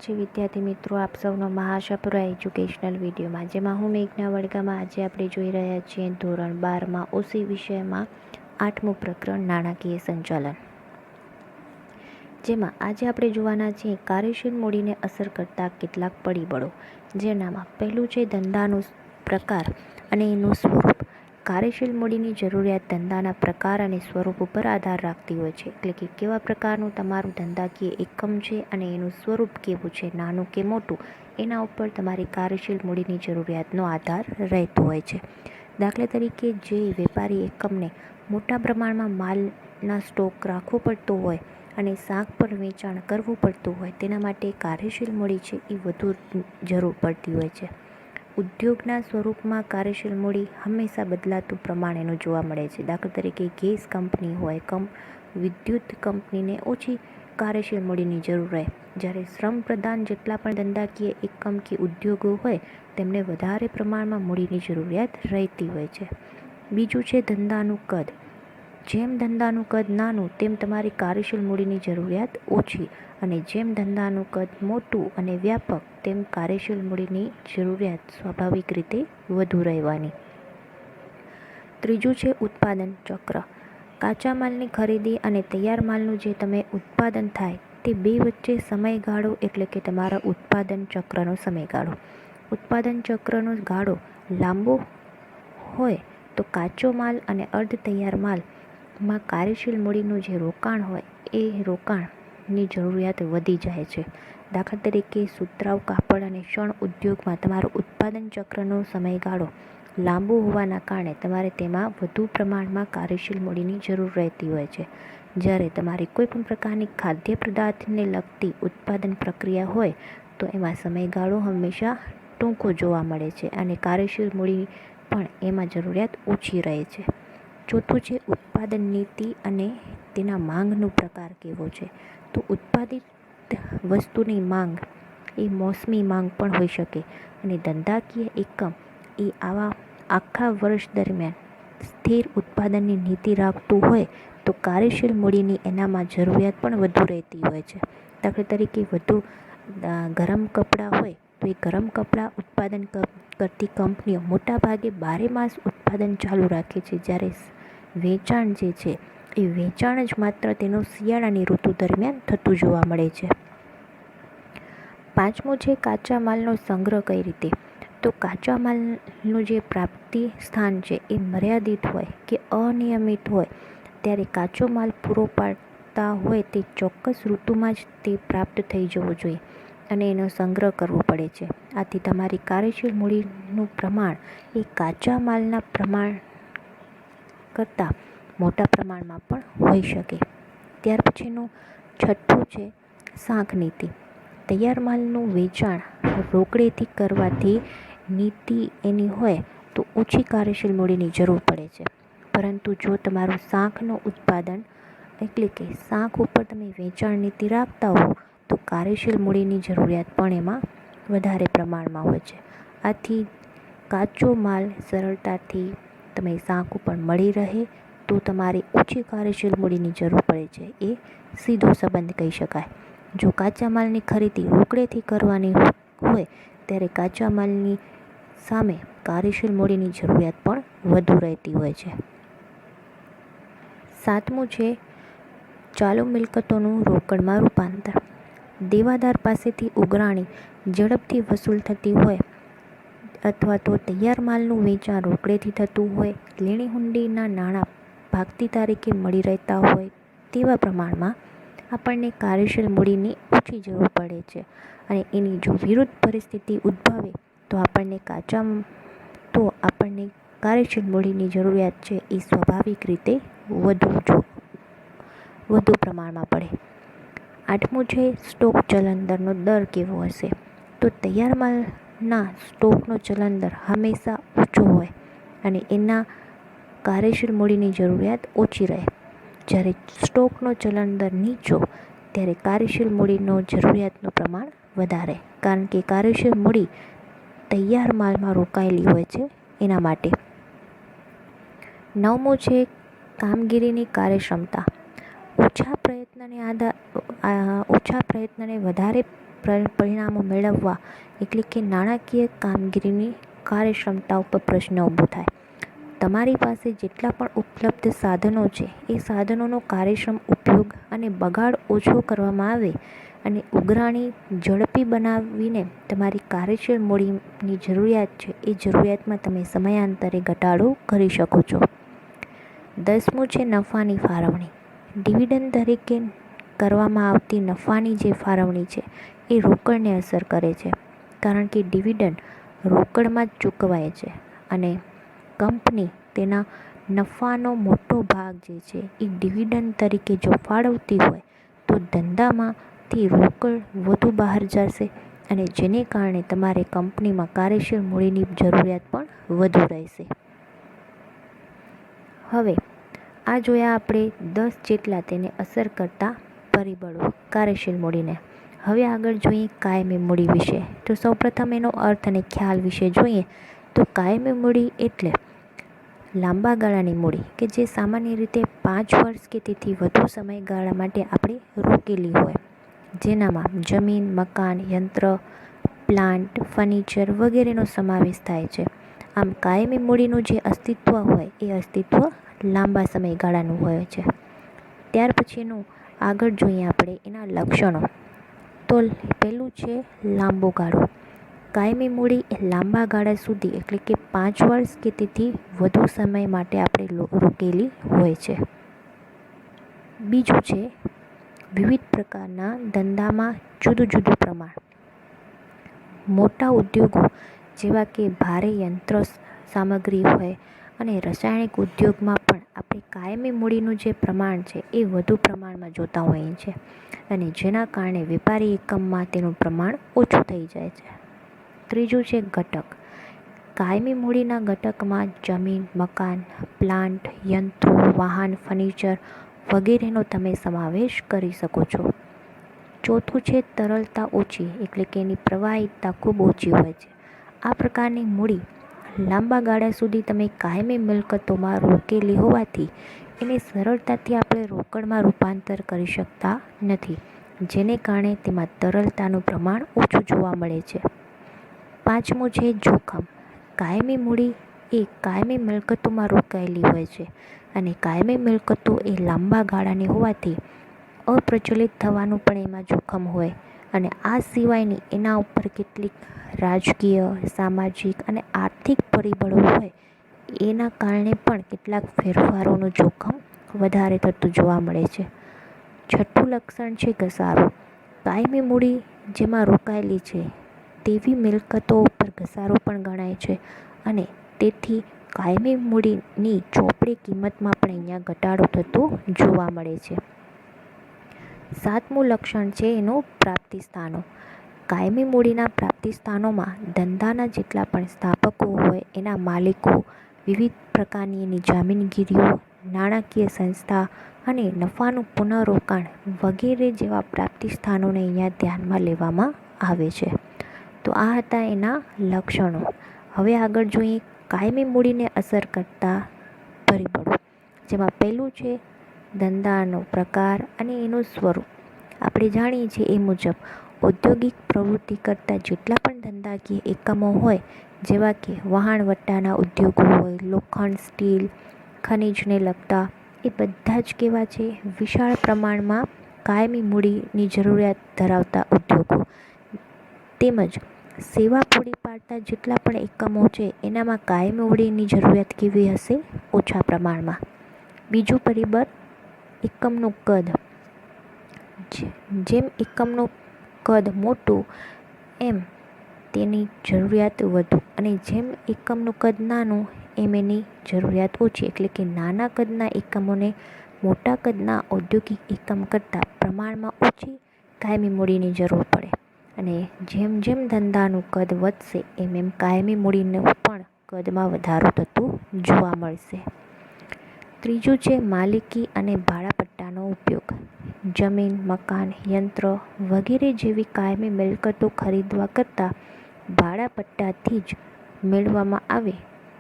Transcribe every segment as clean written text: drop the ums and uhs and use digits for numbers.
વિદ્યાર્થી મિત્રો, આપ સૌનો મહાશાપુરા એજ્યુકેશનલ વિડીયોમાં, જેમાં હું મેઘના વડગામાં આજે આપણે જોઈ રહ્યા છીએ ધોરણ 12માં ઓસી વિષયમાં 8મું પ્રકરણ નાણાકીય સંચાલન, જેમાં આજે આપણે જોવાના છીએ કાર્યશીલ મૂડીને અસર કરતા કેટલાક પરિબળો, જેનામાં પહેલું છે ધંધાનો પ્રકાર અને એનું સ્વરૂપ. કાર્યશીલ મૂડીની જરૂરિયાત ધંધાના પ્રકાર અને સ્વરૂપ ઉપર આધાર રાખતી હોય છે, એટલે કે કેવા પ્રકારનું તમારું ધંધાકીય એકમ છે અને એનું સ્વરૂપ કેવું છે, નાનું કે મોટું, એના ઉપર તમારી કાર્યશીલ મૂડીની જરૂરિયાતનો આધાર રહેતો હોય છે. દાખલા તરીકે, જે વેપારી એકમને મોટા પ્રમાણમાં માલના સ્ટોક રાખવો પડતો હોય અને શાક પર વેચાણ કરવું પડતું હોય, તેના માટે કાર્યશીલ મૂડી છે એ વધુ જરૂર પડતી હોય છે. ઉદ્યોગના સ્વરૂપમાં કાર્યશીલ મૂડી હંમેશા બદલાતું પ્રમાણેનું જોવા મળે છે. દાખલા તરીકે, ગેસ કંપની હોય, વિદ્યુત કંપનીને ઓછી કાર્યશીલ મૂડીની જરૂર રહે, જ્યારે શ્રમ પ્રધાન જેટલા પણ ધંધાકીય એકમ કે ઉદ્યોગો હોય તેમને વધારે પ્રમાણમાં મૂડીની જરૂરિયાત રહેતી હોય છે. બીજું છે ધંધાનું કદ. જેમ ધંધાનું કદ નાનું તેમ તમારી કાર્યશીલ મૂડીની જરૂરિયાત ઓછી, અને જેમ ધંધાનું કદ મોટું અને વ્યાપક તેમ કાર્યશીલ મૂડીની જરૂરિયાત સ્વાભાવિક રીતે વધુ રહેવાની. ત્રીજું છે ઉત્પાદન ચક્ર. કાચા માલની ખરીદી અને તૈયાર માલનું જે તમે ઉત્પાદન થાય તે બે વચ્ચે સમયગાળો, એટલે કે તમારા ઉત્પાદન ચક્રનો સમયગાળો. ઉત્પાદન ચક્રનો ગાળો લાંબો હોય તો કાચો માલ અને અર્ધ તૈયાર માલમાં કાર્યશીલ મૂડીનું જે રોકાણ હોય એ રોકાણની જરૂરિયાત વધી જાય છે. દાખલા તરીકે, સુતરાઉ કાપડ અને શણ ઉદ્યોગમાં તમારો ઉત્પાદન ચક્રનો સમયગાળો લાંબો હોવાના કારણે તમારે તેમાં વધુ પ્રમાણમાં કાર્યશીલ મૂડીની જરૂર રહેતી હોય છે. જ્યારે તમારી કોઈપણ પ્રકારની ખાદ્ય પદાર્થને લગતી ઉત્પાદન પ્રક્રિયા હોય તો એમાં સમયગાળો હંમેશા ટૂંકો જોવા મળે છે અને કાર્યશીલ મૂડી પણ એમાં જરૂરિયાત ઓછી રહે છે. ચોથું છે ઉત્પાદન નીતિ અને તેના માંગનો પ્રકાર કેવો છે. તો ઉત્પાદિત વસ્તુની માંગ એ મોસમી માંગ પણ હોઈ શકે, અને ધંધાકીય એકમ એ આખા વર્ષ દરમિયાન સ્થિર ઉત્પાદનની નીતિ રાખતું હોય તો કાર્યશીલ મૂડીની એનામાં જરૂરિયાત પણ વધુ રહેતી હોય છે. દાખલા તરીકે, વધુ ગરમ કપડાં હોય તો એ ગરમ કપડાં ઉત્પાદન કરતી કંપનીઓ મોટાભાગે 12 માસ ઉત્પાદન ચાલુ રાખે છે, જ્યારે વેચાણ જે છે એ વેચાણ જ માત્ર તેનું શિયાળાની ઋતુ દરમિયાન થતું જોવા મળે છે. પાંચમું છે કાચા માલનો સંગ્રહ કઈ રીતે. તો કાચા માલનું જે પ્રાપ્તિ સ્થાન છે એ મર્યાદિત હોય કે અનિયમિત હોય, ત્યારે કાચો માલ પૂરો પાડતા હોય તે ચોક્કસ ઋતુમાં જ તે પ્રાપ્ત થઈ જવો જોઈએ અને એનો સંગ્રહ કરવો પડે છે. આથી તમારી કાર્યશીલ મૂડીનું પ્રમાણ એ કાચા માલના પ્રમાણ કરતાં મોટા પ્રમાણમાં પણ હોઈ શકે. ત્યાર પછીનું છઠ્ઠું છે શાંખ નીતિ. તૈયાર માલનું વેચાણ રોકડેથી કરવાથી નીતિ એની હોય તો ઓછી કાર્યશીલ મૂડીની જરૂર પડે છે, પરંતુ જો તમારું શાંખનું ઉત્પાદન, એટલે કે શાંખ ઉપર તમે વેચાણ નીતિ રાખતા હો તો કાર્યશીલ મૂડીની જરૂરિયાત પણ એમાં વધારે પ્રમાણમાં હોય છે. આથી કાચો માલ સરળતાથી તમે શાંખ ઉપર મળી રહે તો તમારે ઓછી કાર્યશીલ મૂડીની જરૂર પડે છે, એ સીધો સંબંધ કહી શકાય. જો કાચા માલની ખરીદી રોકડેથી કરવાની હોય ત્યારે કાચા માલની સામે કાર્યશીલ મૂડીની જરૂરિયાત પણ વધુ રહેતી હોય છે. સાતમું છે ચાલુ મિલકતોનું રોકડમાં રૂપાંતર. દેવાદાર પાસેથી ઉઘરાણી ઝડપથી વસૂલ થતી હોય અથવા તો તૈયાર માલનું વેચાણ રોકડેથી થતું હોય, લેણી હુંડીના નાણાં ભાગતી તારીખે મળી રહેતા હોય તેવા પ્રમાણમાં આપણને કાર્યશીલ મૂડીની ઓછી જરૂર પડે છે, અને એની જો વિરુદ્ધ પરિસ્થિતિ ઉદ્ભવે તો આપણને કાર્યશીલ મૂડીની જરૂરિયાત છે એ સ્વાભાવિક રીતે વધુ પ્રમાણમાં પડે. આઠમું છે સ્ટોક ચલન દરનો દર કેવો હશે. તો તૈયાર માલના સ્ટોકનો ચલન દર હંમેશા ઊંચો હોય અને એના કાર્યશીલ મૂડીની જરૂરિયાત ઓછી રહે. જ્યારે સ્ટોકનો ચલન દર નીચો ત્યારે કાર્યશીલ મૂડીનો જરૂરિયાતનું પ્રમાણ વધારે, કારણ કે કાર્યશીલ મૂડી તૈયાર માલમાં રોકાયેલી હોય છે એના માટે. નવમું છે કામગીરીની કાર્યક્ષમતા. ઓછા પ્રયત્નને વધારે પરિણામો મેળવવા એટલે કે નાણાકીય કામગીરીની કાર્યક્ષમતા ઉપર પ્રશ્ન ઊભો થાય. તમારી પાસે જેટલા પણ ઉપલબ્ધ સાધનો છે એ સાધનોનો કાર્યક્ષમ ઉપયોગ અને બગાડ ઓછો કરવામાં આવે અને ઉઘરાણી ઝડપી બનાવીને તમારી કાર્યશીલ મૂડીની જરૂરિયાત છે એ જરૂરિયાતમાં તમે સમયાંતરે ઘટાડો કરી શકો છો. 10મું છે નફાની ફાળવણી. ડિવિડન્ડ તરીકે કરવામાં આવતી નફાની જે ફાળવણી છે એ રોકડને અસર કરે છે, કારણ કે ડિવિડન્ડ રોકડમાં જ ચૂકવાય છે અને કંપની તેના નફાનો મોટો ભાગ જે છે એ ડિવિડન્ડ તરીકે જો ફાળવતી હોય તો ધંધામાંથી રોકડ વધુ બહાર જશે અને જેને કારણે તમારે કંપનીમાં કાર્યશીલ મૂડીની જરૂરિયાત પણ વધુ રહેશે. હવે આ જોયા આપણે 10 જેટલા તેને અસર કરતા પરિબળો કાર્યશીલ મૂડીને. હવે આગળ જોઈએ કાયમી મૂડી વિશે. તો સૌપ્રથમ એનો અર્થ અને ખ્યાલ વિશે જોઈએ તો કાયમી મૂડી એટલે લાંબા ગાળાની મૂડી કે જે સામાન્ય રીતે 5 વર્ષ કે તેથી વધુ સમયગાળા માટે આપણે રોકેલી હોય, જેનામાં જમીન, મકાન, યંત્ર, પ્લાન્ટ, ફર્નિચર વગેરેનો સમાવેશ થાય છે. આમ કાયમી મૂડીનું જે અસ્તિત્વ હોય એ અસ્તિત્વ લાંબા સમયગાળાનું હોય છે. ત્યાર પછીનું આગળ જોઈએ આપણે એના લક્ષણો. તો પહેલું છે લાંબો ગાળો. કાયમી મૂડી એ લાંબા ગાળા સુધી એટલે કે 5 વર્ષ કે તેથી વધુ સમય માટે આપણે રોકેલી હોય છે. બીજું છે વિવિધ પ્રકારના ધંધામાં જુદું જુદું પ્રમાણ. મોટા ઉદ્યોગો જેવા કે ભારે યંત્ર સામગ્રી હોય અને રાસાયણિક ઉદ્યોગમાં પણ આપણે કાયમી મૂડીનું જે પ્રમાણ છે એ વધુ પ્રમાણમાં જોતા હોઈએ છીએ અને જેના કારણે વેપારી એકમમાં તેનું પ્રમાણ ઓછું થઈ જાય છે. ત્રીજું છે ઘટક. કાયમી મૂડીના ઘટકમાં જમીન, મકાન, પ્લાન્ટ, યંત્રો, વાહન, ફર્નિચર વગેરેનો તમે સમાવેશ કરી શકો છો. ચોથું છે તરલતા ઓછી એટલે કે એની પ્રવાહિતતા ખૂબ ઓછી હોય છે. આ પ્રકારની મૂડી લાંબા ગાળા સુધી તમે કાયમી મિલકતોમાં રોકેલી હોવાથી એને સરળતાથી આપણે રોકડમાં રૂપાંતર કરી શકતા નથી, જેને કારણે તેમાં તરલતાનું પ્રમાણ ઓછું જોવા મળે છે. પાંચમું છે જોખમ. કાયમી મૂડી એ કાયમી મિલકતોમાં રોકાયેલી હોય છે અને કાયમી મિલકતો એ લાંબા ગાળાની હોવાથી અપ્રચલિત થવાનું પણ એમાં જોખમ હોય અને આ સિવાયની એના ઉપર કેટલીક રાજકીય, સામાજિક અને આર્થિક પરિબળો હોય એના કારણે પણ કેટલાક ફેરફારોનું જોખમ વધારે થતું જોવા મળે છે. છઠ્ઠું લક્ષણ છે ઘસારો. કાયમી મૂડી જેમાં રોકાયેલી છે તેવી મિલકતો ઉપર ઘસારો પણ ગણાય છે અને તેથી કાયમી મૂડીની ચોપડી કિંમતમાં પણ અહીંયા ઘટાડો થતો જોવા મળે છે. સાતમું લક્ષણ છે એનું પ્રાપ્તિ સ્થાનો. કાયમી મૂડીના પ્રાપ્તિ સ્થાનોમાં ધંધાના જેટલા પણ સ્થાપકો હોય એના માલિકો, વિવિધ પ્રકારની એની જામીનગીરીઓ, નાણાકીય સંસ્થા અને નફાનું પુનઃરોકાણ વગેરે જેવા પ્રાપ્તિ સ્થાનોને અહીંયા ધ્યાનમાં લેવામાં આવે છે. તો આ હતા એના લક્ષણો. હવે આગળ જોઈએ કાયમી મૂડીને અસર કરતા પરિબળો, જેમાં પહેલું છે ધંધાનો પ્રકાર અને એનું સ્વરૂપ. આપણે જાણીએ છીએ એ મુજબ ઔદ્યોગિક પ્રવૃત્તિ કરતા જેટલા પણ ધંધાકીય એકમો હોય, જેવા કે વહાણવટાના ઉદ્યોગો હોય, લોખંડ, સ્ટીલ, ખનિજને લગતા, એ બધા જ કેવા છે વિશાળ પ્રમાણમાં કાયમી મૂડીની જરૂરિયાત ધરાવતા ઉદ્યોગો. તેમજ સેવા પૂરી પાડતા જેટલા પણ એકમો છે એનામાં કાયમી મૂડીની જરૂરિયાત કેવી હશે? ઓછા પ્રમાણમાં. બીજું પરિબળ એકમનું કદ. જેમ એકમનું કદ મોટું એમ તેની જરૂરિયાત વધુ અને જેમ એકમનું કદ નાનું એમ એની જરૂરિયાત ઓછી, એટલે કે નાના કદના એકમોને મોટા કદના ઔદ્યોગિક એકમ કરતાં પ્રમાણમાં ઓછી કાયમી મૂડીની જરૂર પડે અને જેમ જેમ ધંધાનું કદ વધશે એમ એમ કાયમી મૂડીનું પણ કદમાં વધારો થતો જોવા મળશે. ત્રીજું છે માલિકી અને ભાડાપટ્ટાનો ઉપયોગ. જમીન, મકાન, યંત્ર વગેરે જેવી કાયમી મિલકતો ખરીદવા કરતાં ભાડાપટ્ટાથી જ મેળવવામાં આવે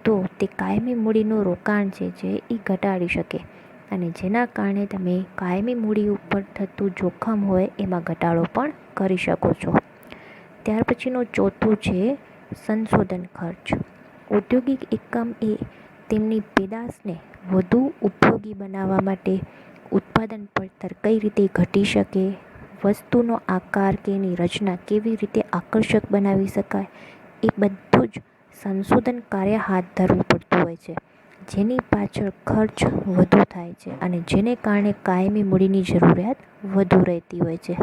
તો તે કાયમી મૂડીનું રોકાણ છે જે એ ઘટાડી શકે અને જેના કારણે તમે કાયમી મૂડી ઉપર થતું જોખમ હોય એમાં ઘટાડો પણ કરી શકો છો. ત્યાર પછીનું ચોથું છે સંશોધન ખર્ચ. ઔદ્યોગિક એકમ એ તેમની પેદાશને વધુ ઉપયોગી બનાવવા માટે ઉત્પાદન પડતર કઈ રીતે ઘટી શકે, વસ્તુનો આકાર કે એની રચના કેવી રીતે આકર્ષક બનાવી શકાય, એ બધું જ સંશોધન કાર્ય હાથ ધરવું પડતું હોય છે, જેની પાછળ ખર્ચ વધુ થાય છે અને જેને કારણે કાયમી મૂડીની જરૂરિયાત વધુ રહેતી હોય છે.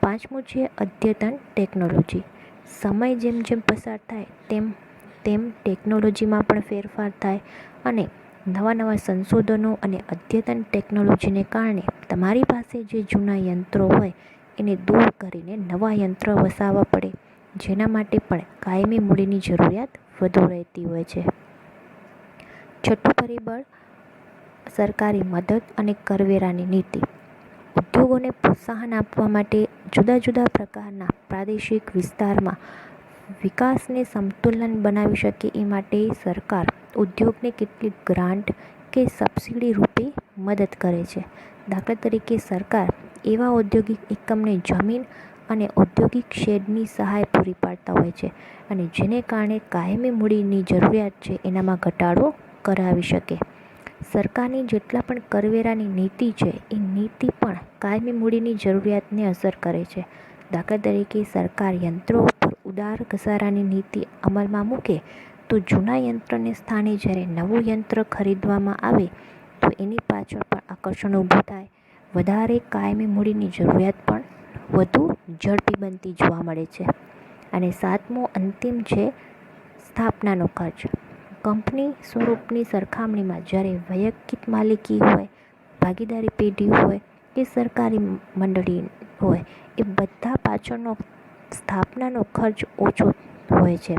પાંચમું છે અદ્યતન ટેકનોલોજી. સમય જેમ જેમ પસાર થાય તેમ તેમ ટેકનોલોજીમાં પણ ફેરફાર થાય અને નવા સંશોધનો અને અદ્યતન ટેકનોલોજીને કારણે તમારી પાસે જે જૂના યંત્રો હોય એને દૂર કરીને નવા યંત્ર વસાવવા પડે, જેના માટે પણ કાયમી મૂડીની જરૂરિયાત વધુ રહેતી હોય છે. છઠ્ઠું પરિબળ સરકારી મદદ અને કરવેરાની નીતિ. ઉદ્યોગોને પ્રોત્સાહન આપવા માટે જુદા જુદા પ્રકારના પ્રાદેશિક વિસ્તારમાં વિકાસને સમતુલન બનાવી શકે એ માટે સરકાર ઉદ્યોગને કેટલીક ગ્રાન્ટ કે સબસિડી રૂપે મદદ કરે છે. દાખલા તરીકે સરકાર એવા ઔદ્યોગિક એકમને જમીન અને ઔદ્યોગિક શેડની સહાય પૂરી પાડતા હોય છે અને જેને કારણે કાયમી મૂડીની જરૂરિયાત છે એનામાં ઘટાડો કરાવી શકે. સરકારની જેટલા પણ કરવેરાની નીતિ છે એ નીતિ પણ કાયમી મૂડીની જરૂરિયાતને અસર કરે છે. દાખલા તરીકે સરકાર યંત્રો ઉપર ઉદાર ઘસારાની નીતિ અમલમાં મૂકે તો જૂના યંત્રને સ્થાને જ્યારે નવું યંત્ર ખરીદવામાં આવે તો એની પાછળ પણ આકર્ષણ ઊભું થાય, વધારે કાયમી મૂડીની જરૂરિયાત પણ વધુ ઝડપી બનતી જોવા મળે છે. અને સાતમો અંતિમ છે સ્થાપનાનો ખર્ચ. કંપની સ્વરૂપની સરખામણીમાં જ્યારે વૈયક્તિક માલિકી હોય, ભાગીદારી પેઢી હોય કે સરકારી મંડળી હોય, એ બધા પાછળનો સ્થાપનાનો ખર્ચ ઓછો હોય છે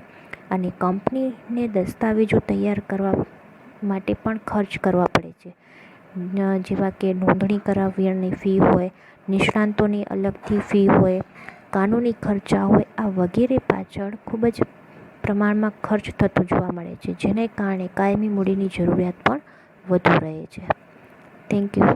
અને કંપનીને દસ્તાવેજો તૈયાર કરવા માટે પણ ખર્ચ કરવા પડે છે, જેવા કે નોંધણી કરાવવાની ફી હોય, નિષ્ણાંતોની અલગથી ફી હોય, કાનૂની ખર્ચા હોય, આ વગેરે પાછળ ખૂબ જ પ્રમાણમાં ખર્ચ થતો જોવા મળે છે, જેને કારણે કાયમી મૂડીની જરૂરિયાત પણ વધુ રહે છે. Thank you.